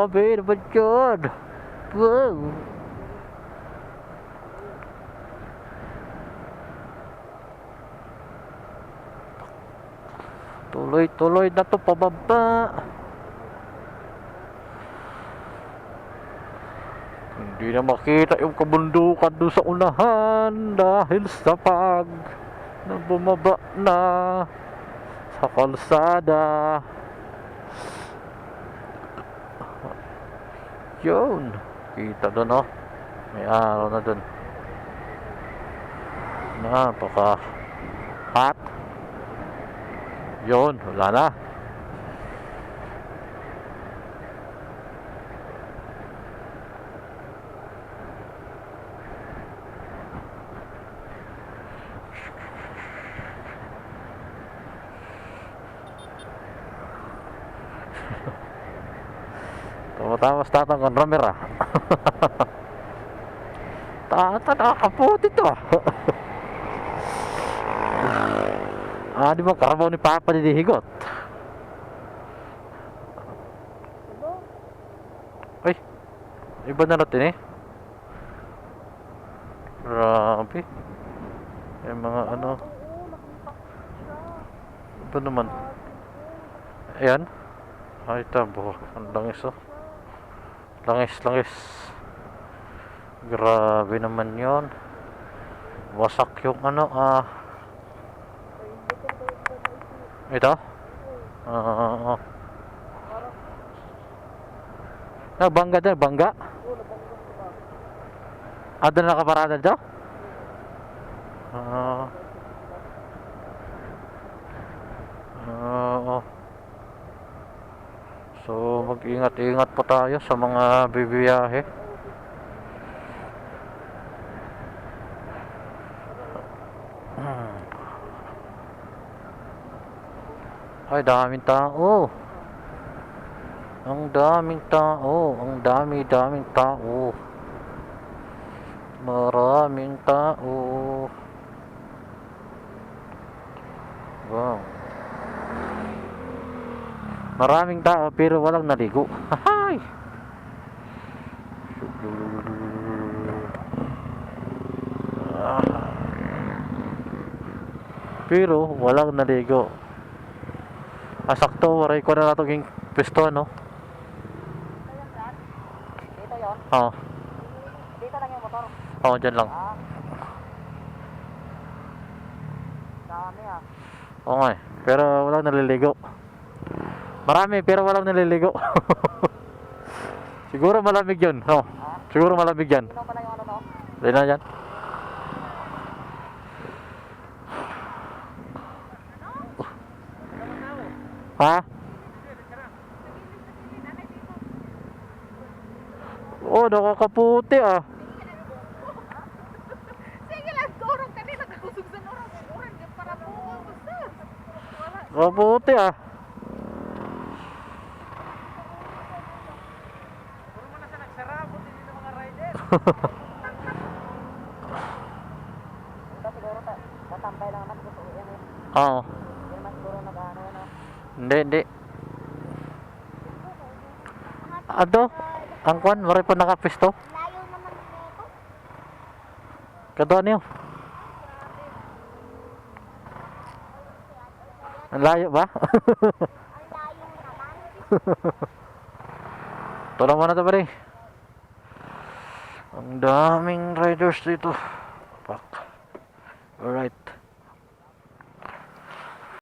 Grabe naman yun. Wow. Tuloy-tuloy na to pababa. Hindi na makita yung kabundukan doon sa unahan dahil sa pag na bumaba na sa kalsada. Yun, kita doon, oh. May araw na doon. Napaka hot. Yun, wala na. Tama-tama sa tatang con Ramera. Tata, nakakaputi to. Di ba karabaw ni Papa ni Higot? Ay, iba na natin eh. Grabe. Yung mga ano. Iba naman. Ayan. Ay, tabo. Ang langis, oh. Langis. Grabe naman yon. Wasak yung ano, ito? Bangga din, bangga? Doon nakaparada dito? So mag-ingat-ingat po tayo sa mga bibiyahe. Ay, daming tao. Ang daming tao. Maraming tao. Wow. Maraming tao pero walang naligo. Hay! Pero walang naligo. Sakto, waray ko na nato ging pwesto, ano? Dito yun? Oo. Dito lang yung motor? Oo, dyan lang. Dami Oo nga eh. Pero walang naliligo. Marami pero walang naliligo. Siguro malamig yun. Siguro malamig yan. Sino pala yung ano, no? Dito na dyan. Nakakaputi Sige lang, kurang kanina kakusog sa kurang para buo gusto. Kaputi Puro mo na sa nagsarabo din ng mga rider. Ito siguro tatambay lang naman gusto yan eh. Oo. Hindi naman siguro nag-ano yan. Hindi. Ang kwan, maray po nakapisto. Layo naman nito. Kadoan niyo. Ang layo ba? Ang layo naman. Tulong mo na ito, pare. Ang daming riders dito. Pak. Alright.